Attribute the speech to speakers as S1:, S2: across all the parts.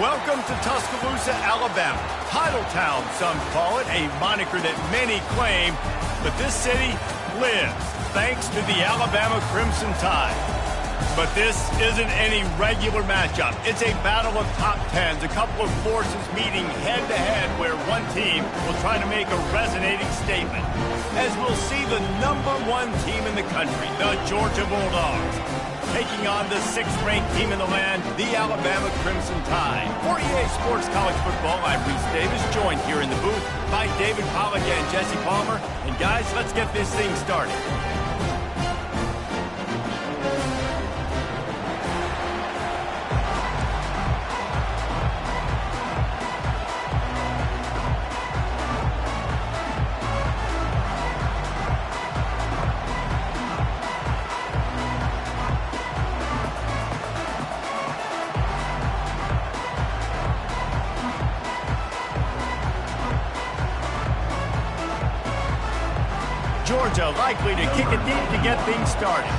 S1: Welcome to Tuscaloosa, Alabama. Title Town, some call it, a moniker that many claim. But this city lives thanks to the Alabama Crimson Tide. But this isn't any regular matchup. It's a battle of top tens, a couple of forces meeting head-to-head where one team will try to make a resonating statement. As we'll see the #1 team in the country, the Georgia Bulldogs, taking on the 6th-ranked team in the land, the Alabama Crimson Tide. For EA Sports College Football, I'm Reese Davis, joined here in the booth by David Pollack and Jesse Palmer. And guys, let's get this thing started. Georgia likely to kick it deep to get things started.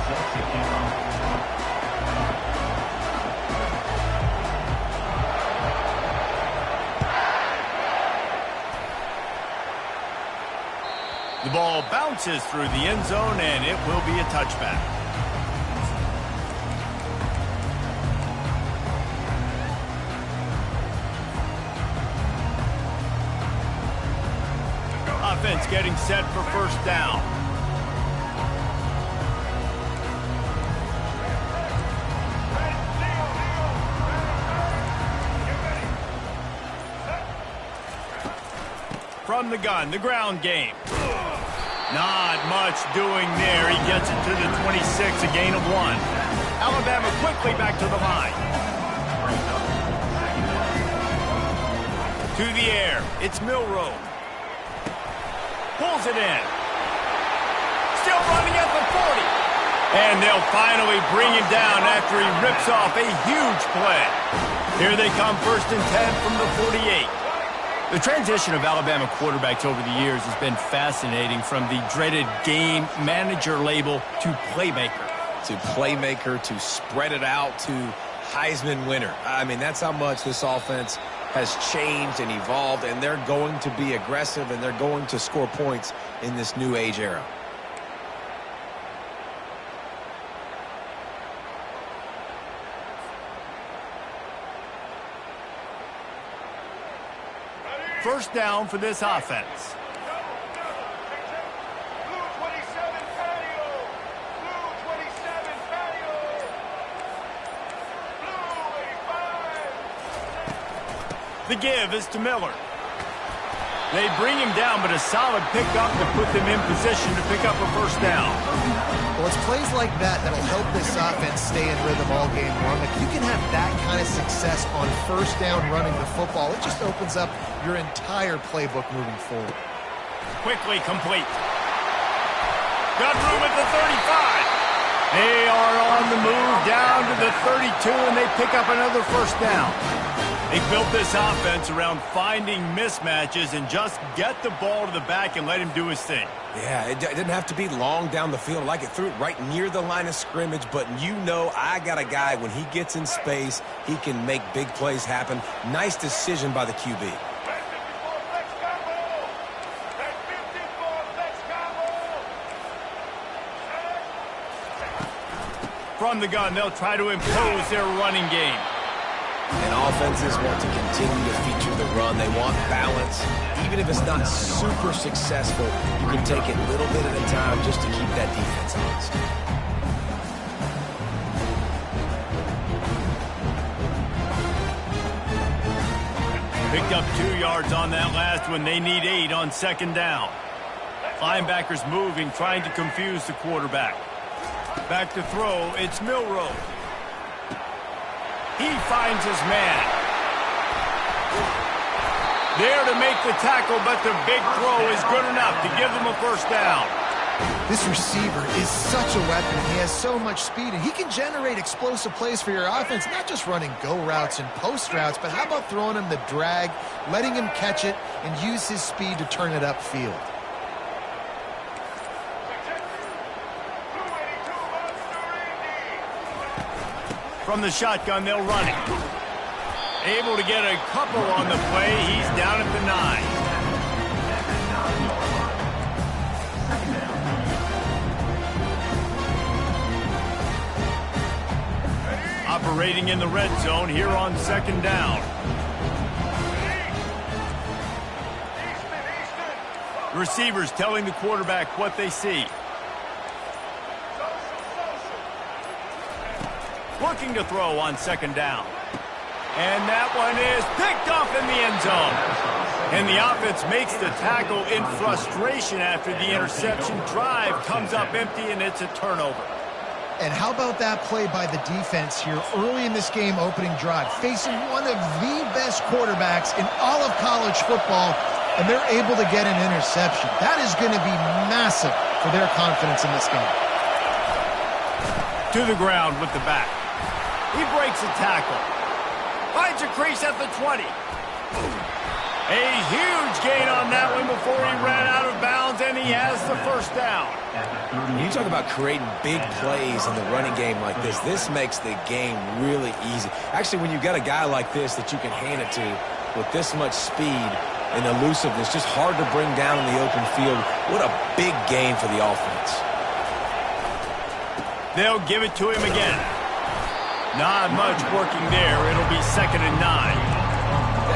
S1: The ball bounces through the end zone, and it will be a touchback. Offense getting set for first down. From the gun, the ground game. Not much doing there. He gets it to the 26, a gain of 1. Alabama quickly back to the line. To the air, it's Milroe. Pulls it in. Still running at the 40. And they'll finally bring him down after he rips off a huge play. Here they come, 1st and 10 from the 48. The transition of Alabama quarterbacks over the years has been fascinating, from the dreaded game manager label to playmaker.
S2: To spread it out to Heisman winner. I mean, that's how much this offense has changed and evolved, and they're going to be aggressive, and they're going to score points in this new age era.
S1: First down for this offense. The give is to Miller. They bring him down, but a solid pickup to put them in position to pick up a first down.
S3: Well, it's plays like that that'll help this offense stay in rhythm all game long. If you can have that kind of success on first down running the football, it just opens up your entire playbook moving forward. Quickly complete.
S1: Got room at the 35. They are on the move down to the 32, and they pick up another first down. They built this offense around finding mismatches and just get the ball to the back and let him do his thing.
S2: Yeah, it didn't have to be long down the field. Like, it threw it right near the line of scrimmage, but you know I got a guy, when he gets in space, he can make big plays happen. Nice decision by the QB.
S1: From the gun, they'll try to impose their running game.
S2: And offenses want to continue to feature the run. They want balance. Even if it's not super successful, you can take it a little bit at a time just to keep that defense honest.
S1: Picked up 2 yards on that last one. They need 8 on second down. Linebackers moving, trying to confuse the quarterback. Back to throw, it's Milroe. He finds his man. There to make the tackle, but the big throw is good enough to give them a first down.
S3: This receiver is such a weapon. He has so much speed, and he can generate explosive plays for your offense, not just running go routes and post routes, but how about throwing him the drag, letting him catch it, and use his speed to turn it upfield.
S1: From the shotgun, they'll run it. Able to get a couple on the play. He's down at the 9. Operating in the red zone here on second down. Receivers telling the quarterback what they see. Looking to throw on second down. And that one is picked off in the end zone. And the offense makes the tackle in frustration after the interception. Drive comes up empty, and it's a turnover.
S3: And how about that play by the defense here early in this game, opening drive, facing one of the best quarterbacks in all of college football, and they're able to get an interception. That is going to be massive for their confidence in this game.
S1: To the ground with the back. He breaks a tackle. Finds a crease at the 20. A huge gain on that one before he ran out of bounds, and he has the first down.
S2: You talk about creating big plays in the running game like this. This makes the game really easy. Actually, when you've got a guy like this that you can hand it to with this much speed and elusiveness, just hard to bring down in the open field. What a big gain for the offense.
S1: They'll give it to him again. Not much working there. It'll be 2nd and 9.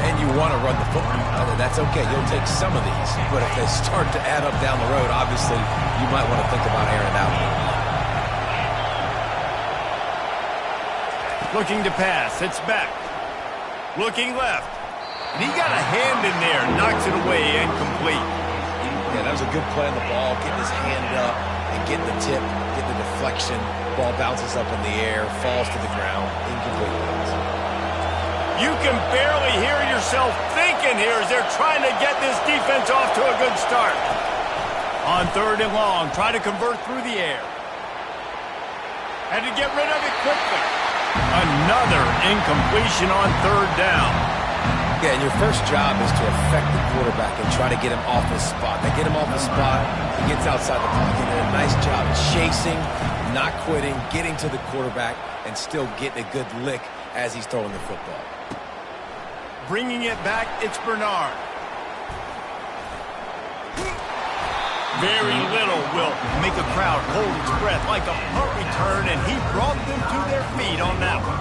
S2: And you want to run the football. That's okay. You'll take some of these. But if they start to add up down the road, obviously, you might want to think about airing it out.
S1: Looking to pass. It's back. Looking left. And he got a hand in there. Knocks it away, incomplete.
S2: Yeah, that was a good play on the ball. Getting his hand up and getting the tip, getting the deflection. Ball bounces up in the air, falls to the ground. Incomplete.
S1: You can barely hear yourself thinking here as they're trying to get this defense off to a good start. On 3rd and long, try to convert through the air. Had to get rid of it quickly. Another incompletion on 3rd down.
S2: Yeah, and your first job is to affect the quarterback and try to get him off his spot. They get him off the spot, he gets outside the pocket, and a nice job chasing, not quitting, getting to the quarterback, and still getting a good lick as he's throwing the football.
S1: Bringing it back, it's Bernard. Very little will make a crowd hold its breath like a punt return, and he brought them to their feet on that one.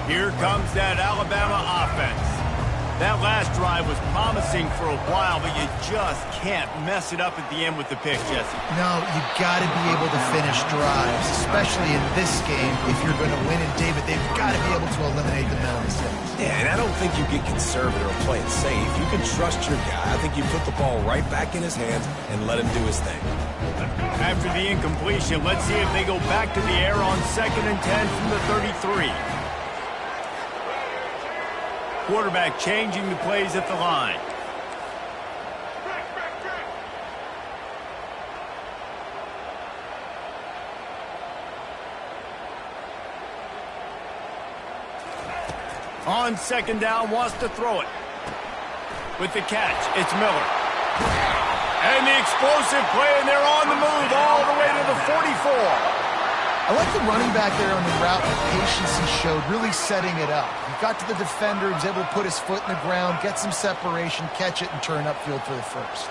S1: Here comes that Alabama offense. That last drive was promising for a while, but you just can't mess it up at the end with the pick, Jesse.
S3: No, you got to be able to finish drives, especially in this game. If you're going to win in David, they've got to be able to eliminate the mental mistakes.
S2: Yeah, and I don't think you get conservative or play it safe. You can trust your guy. I think you put the ball right back in his hands and let him do his thing.
S1: After the incompletion, let's see if they go back to the air on 2nd and 10 from the 33. Quarterback changing the plays at the line. On 2nd down, wants to throw it. With the catch, it's Miller. And the explosive play, and they're on the move all the way to the 44.
S3: I like the running back there on the route, the patience he showed, really setting it up. He got to the defender, he was able to put his foot in the ground, get some separation, catch it, and turn upfield for the first.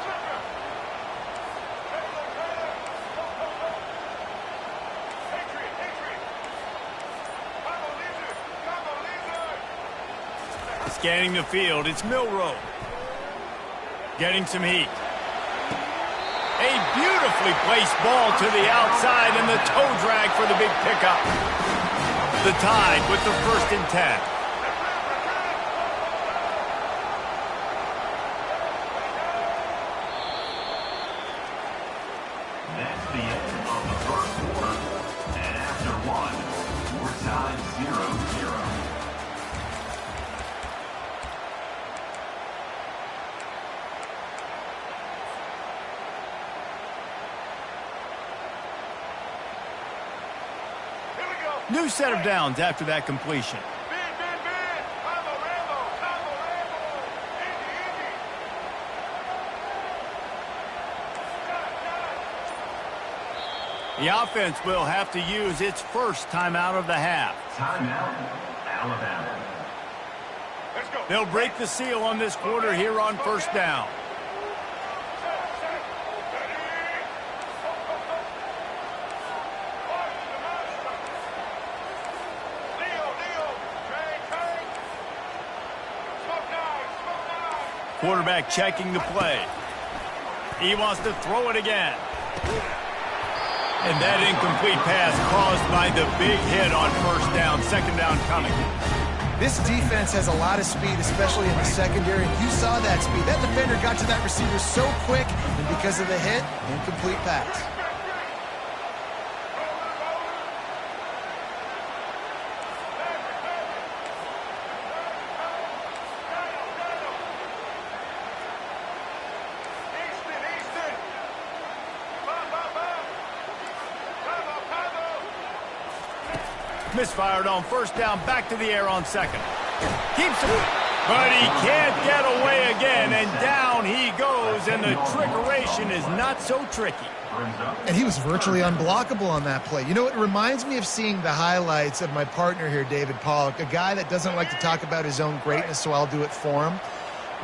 S1: Scanning the field, it's Milroe. Getting some heat. A beautifully placed ball to the outside and the toe drag for the big pickup. The Tide with the 1st and 10.
S4: That's the end of the first quarter. And after one, we're tied 0-0.
S1: New set of downs after that completion. The offense will have to use its first timeout of the half.
S4: Timeout, Alabama.
S1: They'll break the seal on this quarter here on first down. Quarterback checking the play. He wants to throw it again. And that incomplete pass caused by the big hit on first down. Second down coming.
S3: This defense has a lot of speed, especially in the secondary. You saw that speed. That defender got to that receiver so quick, and because of the hit, incomplete pass.
S1: Misfired on first down, back to the air on second. Keeps it, but he can't get away again, and down he goes, and the trickeration is not so tricky.
S3: And he was virtually unblockable on that play. You know, it reminds me of seeing the highlights of my partner here, David Pollock, a guy that doesn't like to talk about his own greatness, so I'll do it for him.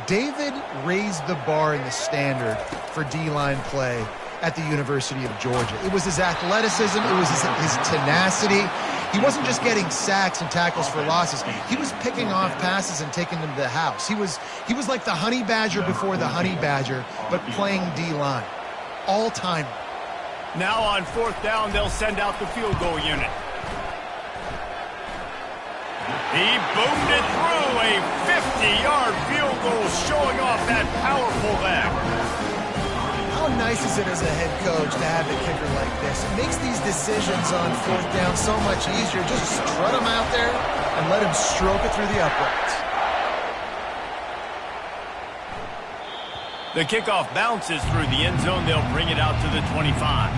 S3: David raised the bar in the standard for D-line play at the University of Georgia. It was his athleticism, it was his tenacity. He wasn't just getting sacks and tackles for losses. He was picking off passes and taking them to the house. He was like the honey badger before the honey badger, but playing D-line. All-time.
S1: Now on fourth down, they'll send out the field goal unit. He boomed it through a 50-yard field goal, showing off that powerful leg.
S3: How nice is it as a head coach to have a kicker like this? It makes these decisions on fourth down so much easier. Just strut him out there and let him stroke it through the uprights.
S1: The kickoff bounces through the end zone. They'll bring it out to the 25.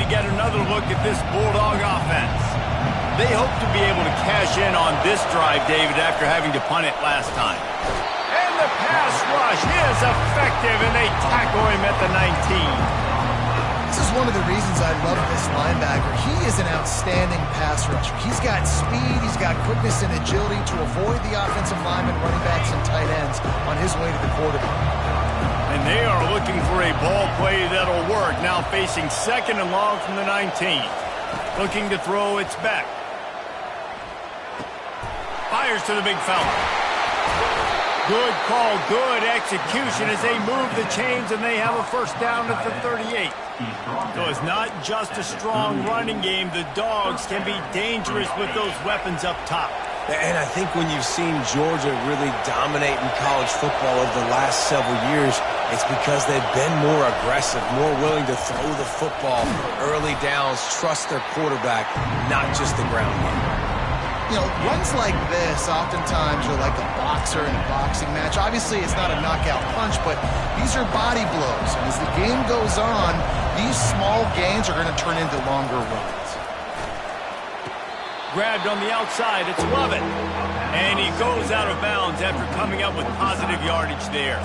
S1: Get another look at this Bulldog offense. They hope to be able to cash in on this drive, David, after having to punt it last time. And the pass rush is effective, and they tackle him at the 19.
S3: This is one of the reasons I love this linebacker. He is an outstanding pass rusher. He's got speed, he's got quickness and agility to avoid the offensive linemen, running backs, and tight ends on his way to the quarterback.
S1: And they are looking for a ball play that'll work. Now facing second and long from the 19. Looking to throw, it's back. Fires to the big fella. Good call, good execution as they move the chains, and they have a first down at the 38. So it's not just a strong running game. The Dogs can be dangerous with those weapons up top.
S2: And I think when you've seen Georgia really dominate in college football over the last several years, it's because they've been more aggressive, more willing to throw the football early downs, trust their quarterback, not just the ground game.
S3: You know, runs like this oftentimes are like a boxer in a boxing match. Obviously, it's not a knockout punch, but these are body blows. And as the game goes on, these small gains are going to turn into longer runs.
S1: Grabbed on the outside, it's Lovett. And he goes out of bounds after coming up with positive yardage there.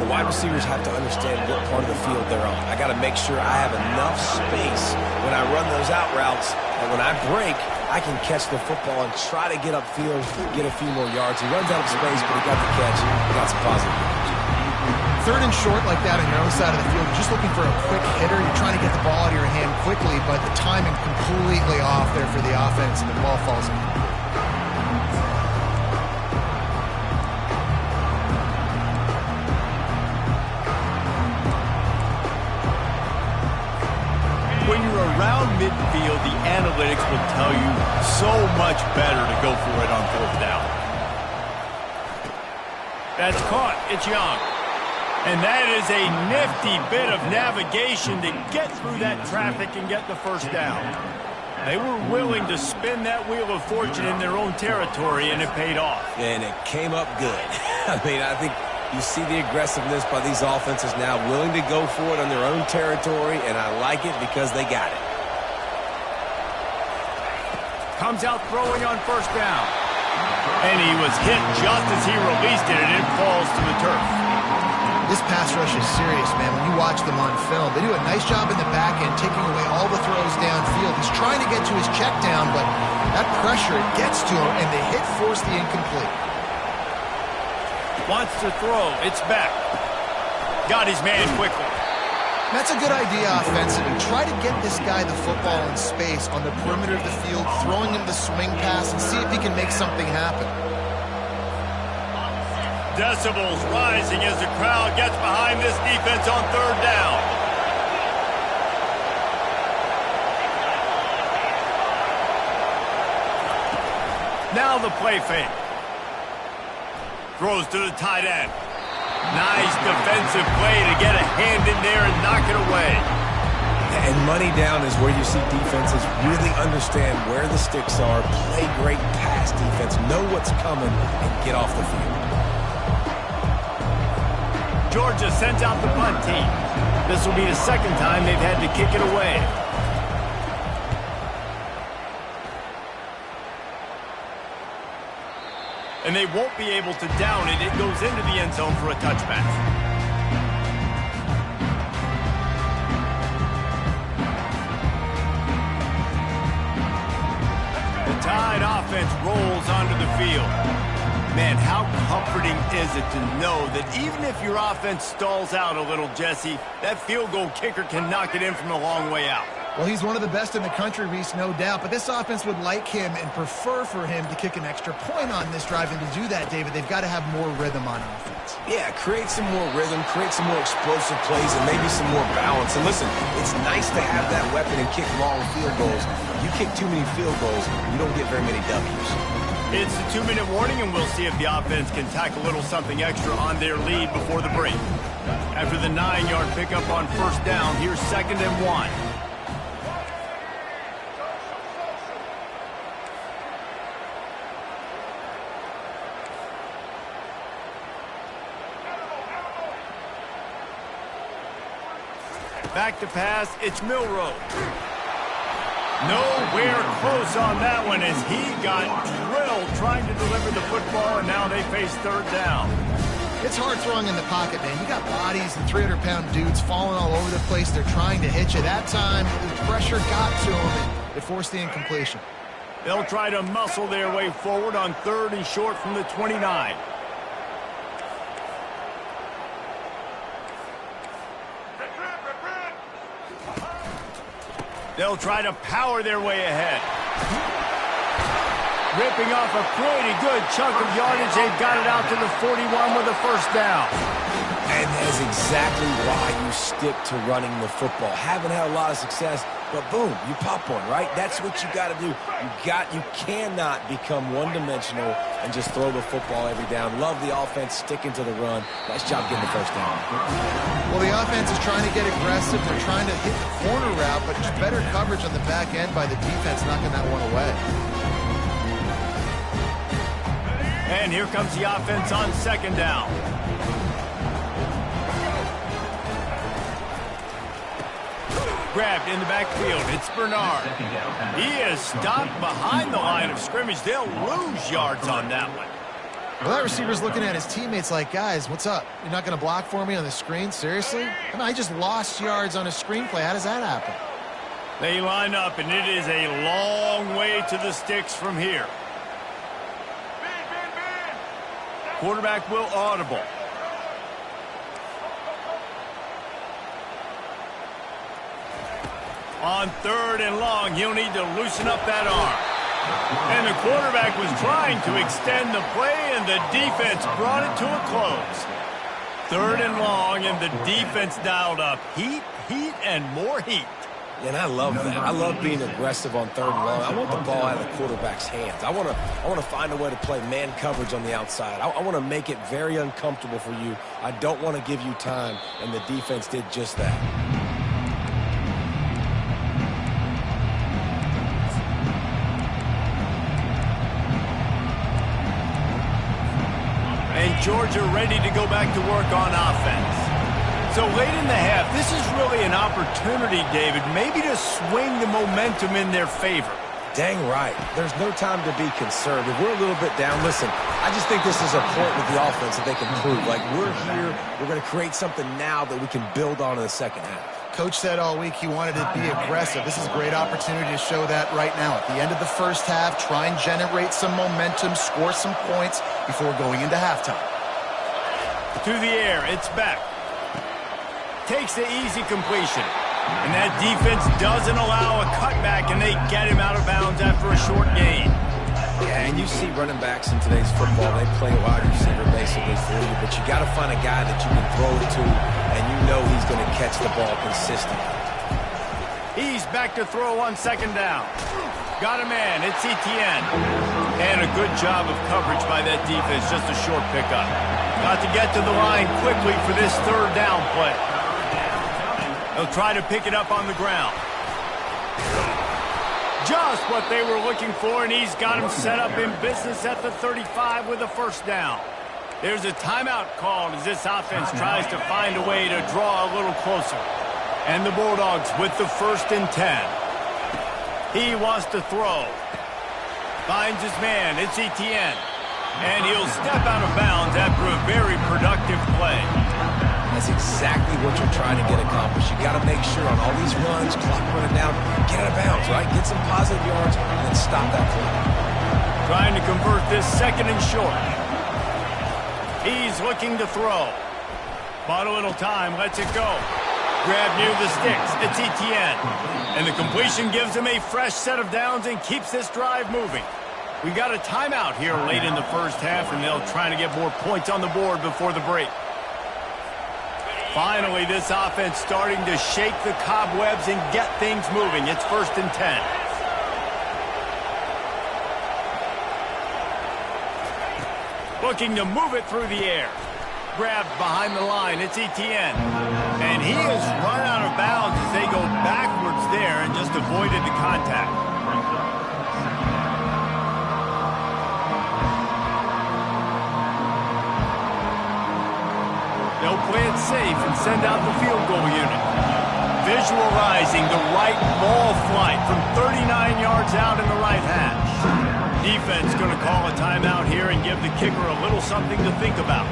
S2: The wide receivers have to understand what part of the field they're on. I got to make sure I have enough space when I run those out routes, and when I break, I can catch the football and try to get upfield, get a few more yards. He runs out of space, but he got the catch. He got some positive yards.
S3: Third and short like that on your own side of the field, you're just looking for a quick hitter. You're trying to get the ball out of your hand quickly, but the timing completely off there for the offense, and the ball falls in.
S1: When you're around midfield, the analytics will tell you so much better to go for it on fourth down. That's caught. It's Young. And that is a nifty bit of navigation to get through that traffic and get the first down. They were willing to spin that wheel of fortune in their own territory, and it paid off.
S2: And it came up good. I mean, I think you see the aggressiveness by these offenses now, willing to go for it on their own territory, and I like it because they got it.
S1: Comes out throwing on first down. And he was hit just as he released it, and it falls to the turf.
S3: This pass rush is serious, man. When you watch them on film, they do a nice job in the back end, taking away all the throws downfield. He's trying to get to his check down, but that pressure, it gets to him, and the hit forced the incomplete.
S1: Wants to throw. It's back. Got his man quickly.
S3: That's a good idea offensively. Try to get this guy the football in space on the perimeter of the field, throwing him the swing pass, and see if he can make something happen.
S1: Decibels rising as the crowd gets behind this defense on third down. Now the play fake. Throws to the tight end. Nice defensive play to get a hand in there and knock it away.
S2: And money down is where you see defenses really understand where the sticks are, play great pass defense, know what's coming, and get off the field.
S1: Georgia sends out the punt team. This will be the second time they've had to kick it away. And they won't be able to down it. It goes into the end zone for a touchback. The Tide offense rolls onto the field. Man, how comforting is it to know that even if your offense stalls out a little, Jesse, that field goal kicker can knock it in from a long way out.
S3: Well, he's one of the best in the country, Reese, no doubt. But this offense would like him and prefer for him to kick an extra point on this drive. And to do that, David, they've got to have more rhythm on offense.
S2: Yeah, create some more rhythm, create some more explosive plays, and maybe some more balance. And listen, it's nice to have that weapon and kick long field goals. You kick too many field goals, you don't get very many W's.
S1: It's the 2-minute warning, and we'll see if the offense can tack a little something extra on their lead before the break. After the 9-yard pickup on first down, here's 2nd and 1. Back to pass, it's Milroe. Nowhere close on that one as he got drilled trying to deliver the football, and now they face third down.
S3: It's hard throwing in the pocket, man. You got bodies and 300-pound dudes falling all over the place. They're trying to hit you. That time, the pressure got to him, and it forced the incompletion.
S1: They'll try to muscle their way forward on 3rd and short from the 29. They'll try to power their way ahead. Ripping off a pretty good chunk of yardage. They've got it out to the 41 with a first down.
S2: And that's exactly why you stick to running the football. Haven't had a lot of success, but boom, you pop one, right? That's what you got to do. You cannot become one-dimensional and just throw the football every down. Love the offense sticking to the run. Nice job getting the first down.
S3: Well, the offense is trying to get aggressive. They're trying to hit the corner route, but just better coverage on the back end by the defense, knocking that one away.
S1: And here comes the offense on 2nd down. Grabbed in the backfield. It's Bernard. He is stopped behind the line of scrimmage. They'll lose yards on that one.
S3: Well, that receiver's looking at his teammates like, guys, what's up? You're not going to block for me on the screen? Seriously? I mean, I just lost yards on a screenplay. How does that happen?
S1: They line up, and it is a long way to the sticks from here. Quarterback will audible. On 3rd and long, he'll need to loosen up that arm. And the quarterback was trying to extend the play, and the defense brought it to a close. 3rd and long, and the defense dialed up. Heat, and more heat.
S2: And I love that. I love being aggressive on 3rd and long. I want the ball out of the quarterback's hands. I want to find a way to play man coverage on the outside. I want to make it very uncomfortable for you. I don't want to give you time, and the defense did just that.
S1: And Georgia ready to go back to work on offense. So late in the half, this is really an opportunity, David, maybe to swing the momentum in their favor.
S2: Dang right. There's no time to be conservative. We're a little bit down. Listen, I just think this is a point with the offense that they can prove. Like, we're here. We're going to create something now that we can build on in the second half.
S3: Coach said all week he wanted to be aggressive. This is a great opportunity to show that right now. At the end of the first half, try and generate some momentum, score some points before going into halftime.
S1: To the air, it's back. Takes the easy completion. And that defense doesn't allow a cutback, and they get him out of bounds after a short gain.
S2: Yeah, and you see running backs in today's football, they play wide receiver basically for you, but you got to find a guy that you can throw it to, and you know he's going to catch the ball consistently.
S1: He's back to throw on second down. Got a man, it's Etienne. And a good job of coverage by that defense, just a short pickup. Got to get to the line quickly for this third down play. They'll try to pick it up on the ground. Just what they were looking for, and he's got him set up in business at the 35 with a first down. There's a timeout called as this offense tries to find a way to draw a little closer. And the Bulldogs with the 1st and 10. He wants to throw. Finds his man. It's Etienne. And he'll step out of bounds after a very productive play.
S2: That's exactly what you're trying to get accomplished. You got to make sure on all these runs, clock running down, get out of bounds, right? Get some positive yards and then stop that play.
S1: Trying to convert this 2nd and short. He's looking to throw. Bought a little time, lets it go. Grab near the sticks. It's Etienne. And the completion gives him a fresh set of downs and keeps this drive moving. We got a timeout here late in the first half, and they'll try to get more points on the board before the break. Finally, this offense starting to shake the cobwebs and get things moving. It's 1st and 10. Looking to move it through the air. Grabbed behind the line. It's Etienne. And he has run out of bounds as they go backwards there and just avoided the contact. They'll play it safe and send out the field goal unit. Visualizing the right ball flight from 39 yards out in the right hash. Defense going to call a timeout here and give the kicker a little something to think about.